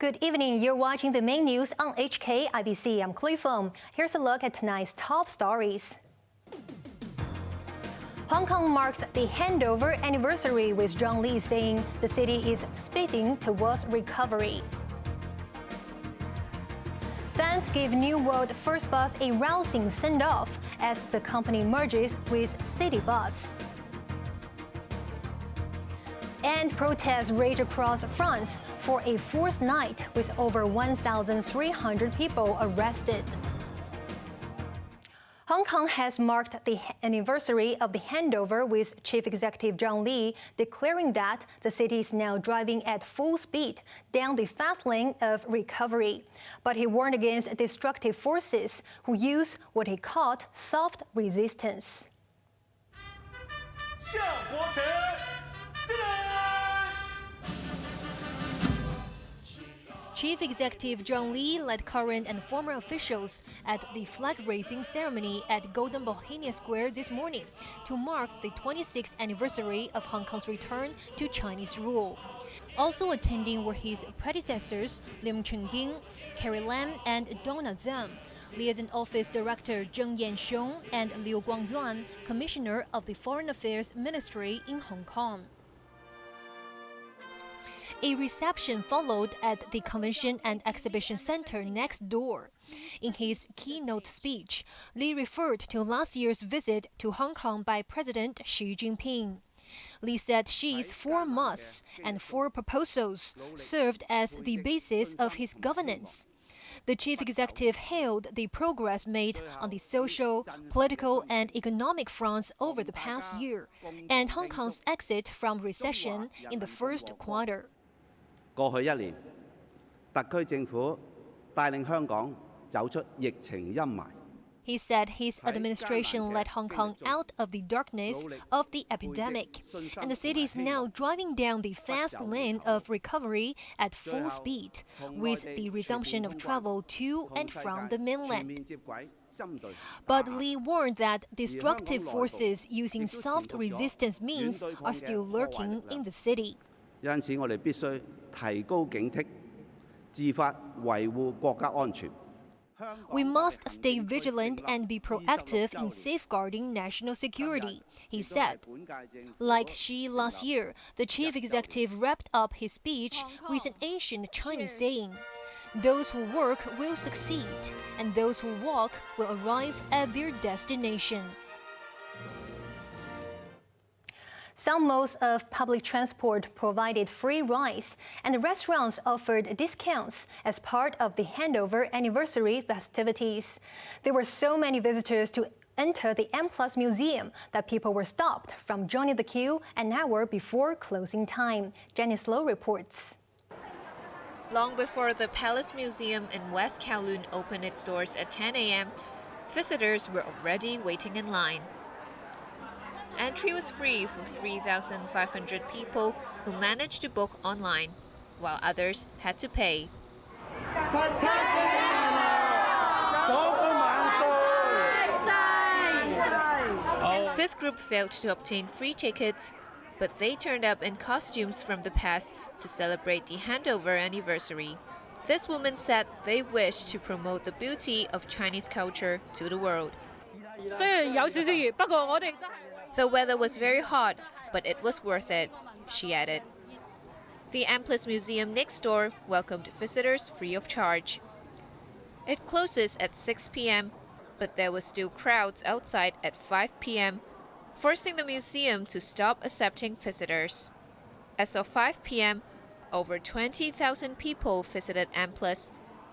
Good evening. You're watching the main news on HKIBC. I'm Chloe Feng. Here's a look at tonight's top stories. Hong Kong marks the handover anniversary with Zhang Li saying the city is speeding towards recovery. Fans give New World First Bus a rousing send-off as the company merges with Citybus. And protests rage across France for a fourth night with over 1,300 people arrested. Hong Kong has marked the anniversary of the handover with Chief Executive Zhang Li declaring that the city is now driving at full speed down the fast lane of recovery. But he warned against destructive forces who use what he called soft resistance. Chief Executive Zhang Li led current and former officials at the flag-raising ceremony at Golden Bohemia Square this morning to mark the 26th anniversary of Hong Kong's return to Chinese rule. Also attending were his predecessors Lim Cheng-ying, Carrie Lam, and Donna Zhang, Liaison Office Director Zheng Yanxiong, and Liu Guangyuan, Commissioner of the Foreign Affairs Ministry in Hong Kong. A reception followed at the Convention and Exhibition Center next door. In his keynote speech, Li referred to last year's visit to Hong Kong by President Xi Jinping. Li said Xi's 4 musts and 4 proposals served as the basis of his governance. The chief executive hailed the progress made on the social, political, and economic fronts over the past year, and Hong Kong's exit from recession in the first quarter. 過去1年，特區政府帶領香港走出疫情陰霾。 He said his administration led Hong Kong out of the darkness of the epidemic, and the city is now driving down the fast lane of recovery at full speed, with the resumption of travel to and from the mainland. But Li warned that destructive forces using soft resistance means are still lurking in the city. 因此，我哋必須提高警惕，自發維護國家安全。 We must stay vigilant and be proactive in safeguarding national security, he said. Like Xi last year, the chief executive wrapped up his speech with an ancient Chinese saying, "Those who work will succeed, and those who walk will arrive at their destination." Some modes of public transport provided free rides, and restaurants offered discounts as part of the handover anniversary festivities. There were so many visitors to enter the M+ Museum that people were stopped from joining the queue an hour before closing time. Janice Low reports. Long before the Palace Museum in West Kowloon opened its doors at 10 a.m., visitors were already waiting in line. Entry was free for 3,500 people who managed to book online, while others had to pay. This group failed to obtain free tickets, but they turned up in costumes from the past to celebrate the handover anniversary. This woman said they wished to promote the beauty of Chinese culture to the world. The weather was very hot, but it was worth it, she added. The M+ Museum next door welcomed visitors free of charge. It closes at 6 p.m., but there were still crowds outside at 5 p.m., forcing the museum to stop accepting visitors. As of 5 p.m., over 20,000 people visited M+,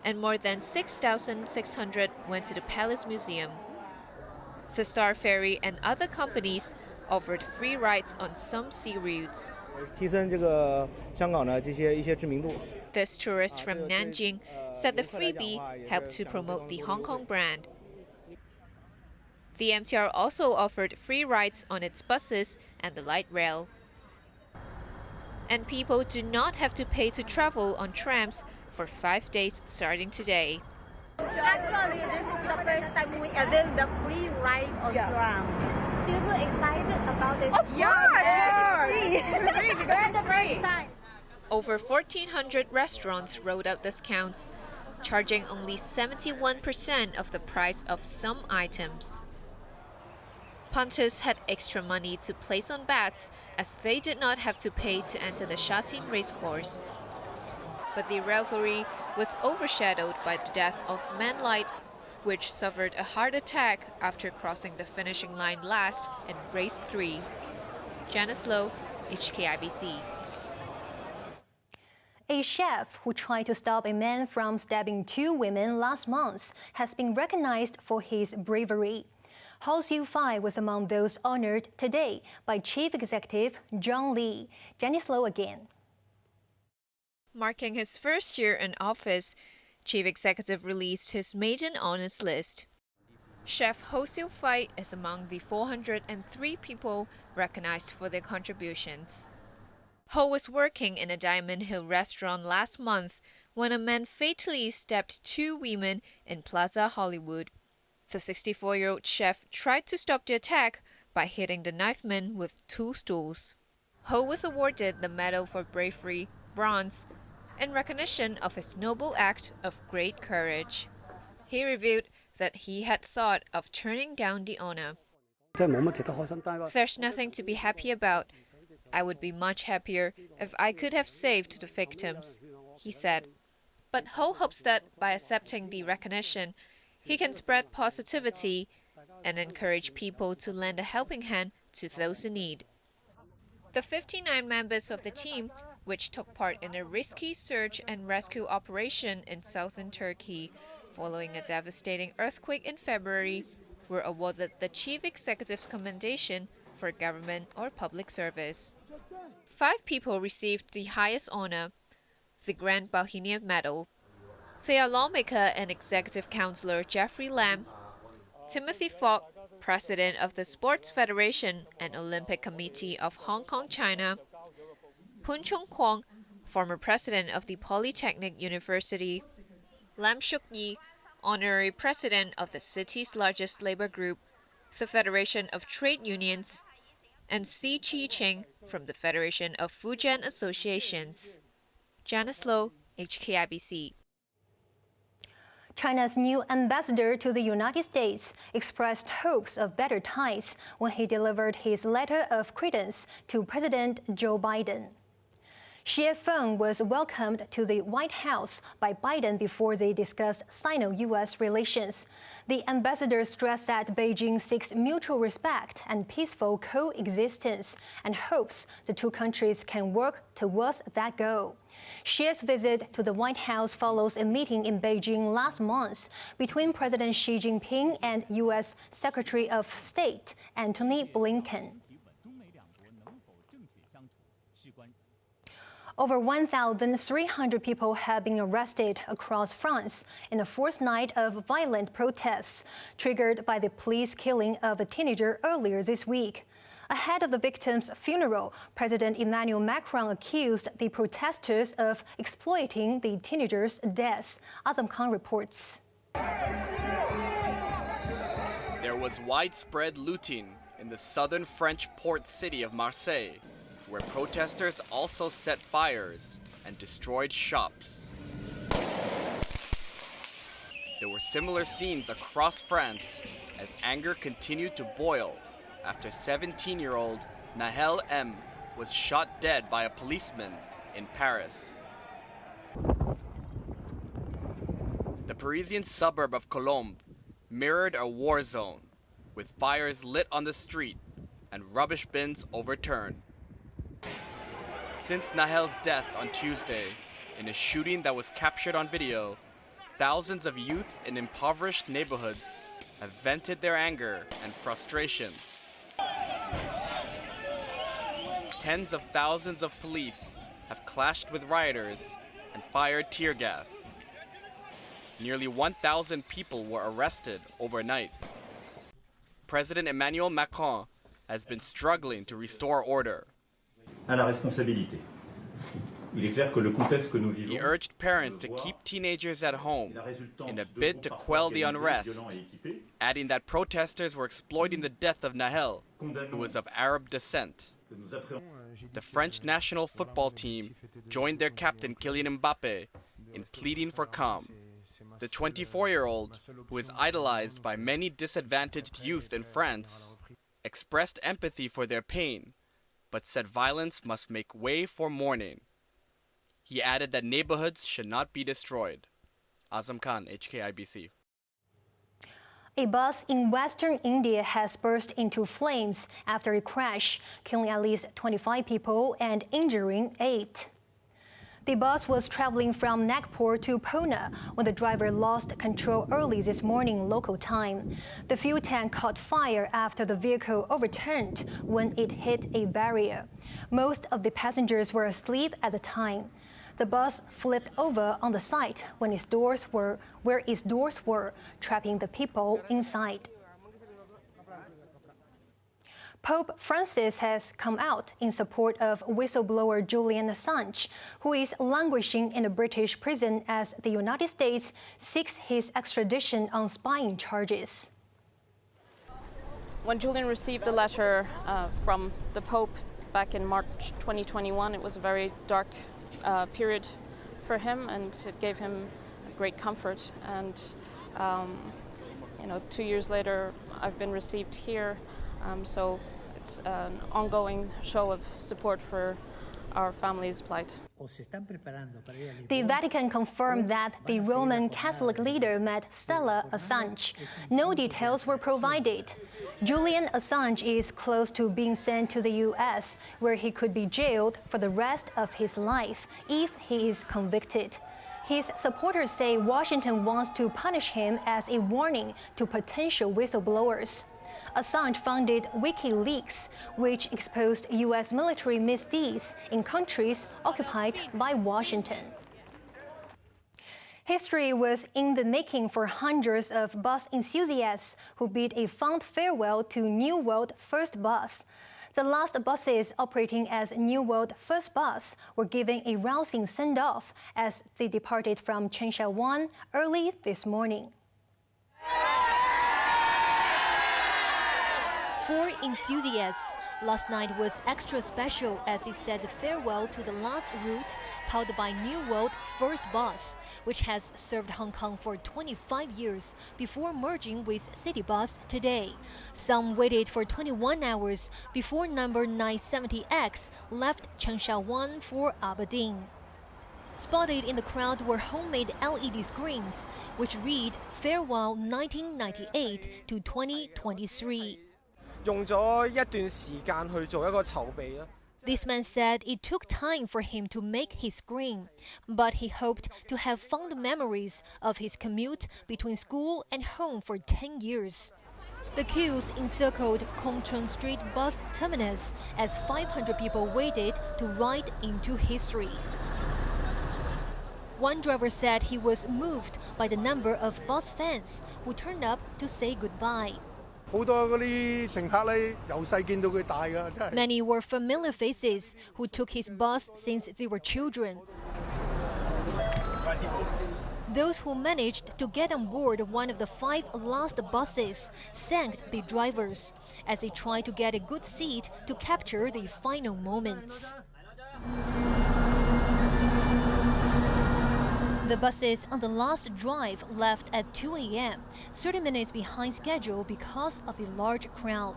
and more than 6,600 went to the Palace Museum. The Star Ferry and other companies offered free rides on some sea routes. This tourist from Nanjing said the freebie helped to promote the Hong Kong brand. The MTR also offered free rides on its buses and the light rail. And people do not have to pay to travel on trams for 5 days starting today. Actually, this is the first time we avail the free ride on tram. Do you feel excited about it? Of course, yes, it's free. It's free because it's free. Over 1,400 restaurants rolled out discounts, charging only 71% of the price of some items. Punters had extra money to place on bets as they did not have to pay to enter the Shatin racecourse. But the rivalry was overshadowed by the death of Manlight, which suffered a heart attack after crossing the finishing line last in race 3. Janice Lowe, HKIBC. A chef who tried to stop a man from stabbing 2 women last month has been recognized for his bravery. Hou Xiu-Fai was among those honored today by Chief Executive John Lee. Janice Lowe again. Marking his first year in office, Chief Executive released his maiden honors list. Chef Hou Xiu-Fai is among the 403 people recognized for their contributions. Ho was working in a Diamond Hill restaurant last month when a man fatally stabbed 2 women in Plaza Hollywood. The 64-year-old chef tried to stop the attack by hitting the knifeman with 2 stools. Ho was awarded the Medal for Bravery, Bronze, in recognition of his noble act of great courage. He revealed that he had thought of turning down the honor. "There's nothing to be happy about. I would be much happier if I could have saved the victims," he said. But Ho hopes that by accepting the recognition, he can spread positivity and encourage people to lend a helping hand to those in need. The 59 members of the team, which took part in a risky search and rescue operation in southern Turkey following a devastating earthquake in February, were awarded the Chief Executive's Commendation for Government or Public Service. 5 people received the highest honor, the Grand Bohemian Medal. They are lawmaker and executive councillor Jeffrey Lam, Timothy Fogg, president of the Sports Federation and Olympic Committee of Hong Kong, China, Poon Chung Kwong, former president of the Polytechnic University, Lam Shuk Yi, honorary president of the city's largest labor group, the Federation of Trade Unions, and Si Chi Ching from the Federation of Fujian Associations. Janice Lowe, HKIBC. China's new ambassador to the United States expressed hopes of better ties when he delivered his letter of credence to President Joe Biden. Chloe Feng was welcomed to the White House by Biden before they discussed Sino-U.S. relations. The ambassador stressed that Beijing seeks mutual respect and peaceful coexistence and hopes the 2 countries can work towards that goal. Xi's visit to the White House follows a meeting in Beijing last month between President Xi Jinping and U.S. Secretary of State Antony Blinken. Over 1,300 people have been arrested across France in the 4th night of violent protests triggered by the police killing of a teenager earlier this week. Ahead of the victim's funeral, President Emmanuel Macron accused the protesters of exploiting the teenager's death. Azam Khan reports. There was widespread looting in the southern French port city of Marseille, where protesters also set fires and destroyed shops. There were similar scenes across France as anger continued to boil after 17-year-old Nahel M. was shot dead by a policeman in Paris. The Parisian suburb of Colombes mirrored a war zone, with fires lit on the street and rubbish bins overturned. Since Nahel's death on Tuesday, in a shooting that was captured on video, thousands of youth in impoverished neighborhoods have vented their anger and frustration. Tens of thousands of police have clashed with rioters and fired tear gas. Nearly 1,000 people were arrested overnight. President Emmanuel Macron has been struggling to restore order. À la responsabilité. Il est clair que le contexte que nous vivons. He urged parents to keep teenagers at home in a bid to quell the unrest, adding that protesters were exploiting the death of Nahel, who was of Arab descent. The French national football team joined their captain Kylian Mbappe in pleading for calm. The 24-year-old, who is idolized by many disadvantaged youth in France, expressed empathy for their pain, but said violence must make way for mourning. He added that neighborhoods should not be destroyed. Azam Khan, HKIBC. A bus in western India has burst into flames after a crash, killing at least 25 people and injuring 8. The bus was traveling from Nagpur to Pune when the driver lost control early this morning local time. The fuel tank caught fire after the vehicle overturned when it hit a barrier. Most of the passengers were asleep at the time. The bus flipped over on the side where its doors were, trapping the people inside. Pope Francis has come out in support of whistleblower Julian Assange, who is languishing in a British prison as the United States seeks his extradition on spying charges. When Julian received the letter from the Pope back in March 2021, it was a very dark period for him, and it gave him great comfort. And 2 years later, I've been received here, so it's an ongoing show of support for our family's plight. The Vatican confirmed that the Roman Catholic leader met Stella Assange. No details were provided. Julian Assange is close to being sent to the U.S., where he could be jailed for the rest of his life if he is convicted. His supporters say Washington wants to punish him as a warning to potential whistleblowers. Assange founded WikiLeaks, which exposed U.S. military misdeeds in countries occupied by Washington. History was in the making for hundreds of bus enthusiasts who bid a fond farewell to New World First Bus. The last buses operating as New World First Bus were given a rousing send-off as they departed from Changsha 1 early this morning. For enthusiasts, last night was extra special as it said farewell to the last route powered by New World First Bus, which has served Hong Kong for 25 years before merging with Citybus today. Some waited for 21 hours before number 970X left Changsha 1 for Aberdeen. Spotted in the crowd were homemade LED screens, which read Farewell 1998 to 2023. This man said it took time for him to make his screen, but he hoped to have fond memories of his commute between school and home for 10 years. The queues encircled Kong Chun Street bus terminus as 500 people waited to ride into history. One driver said he was moved by the number of bus fans who turned up to say goodbye. Many were familiar faces who took his bus since they were children. Those who managed to get on board one of the 5 last buses thanked the drivers as they tried to get a good seat to capture the final moments. The buses on the last drive left at 2 a.m., 30 minutes behind schedule because of the large crowd.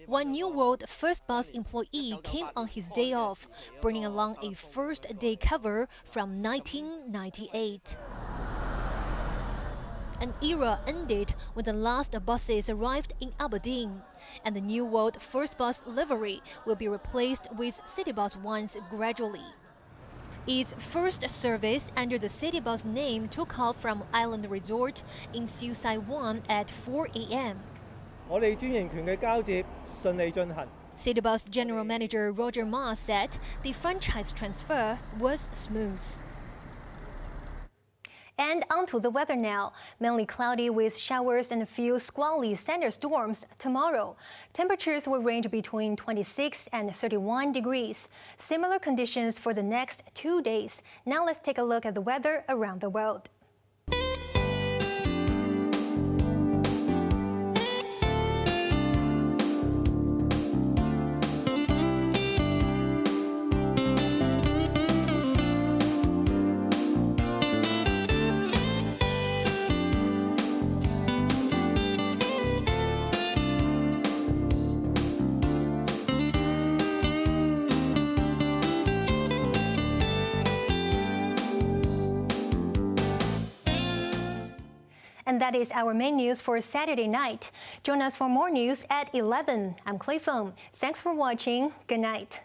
One New World First Bus employee came on his day off, bringing along a first-day cover from 1998. An era ended when the last buses arrived in Aberdeen, and the New World First Bus livery will be replaced with Citybus ones gradually. Its first service under the Citybus name took off from Island Resort in Susai 1 at 4 a.m. Citybus General Manager Roger Ma said the franchise transfer was smooth. And onto the weather now. Mainly cloudy with showers and a few squally thunderstorms tomorrow. Temperatures will range between 26 and 31 degrees. Similar conditions for the next 2 days. Now let's take a look at the weather around the world. And that is our main news for Saturday night. Join us for more news at 11. I'm Chloe Feng. Thanks for watching. Good night.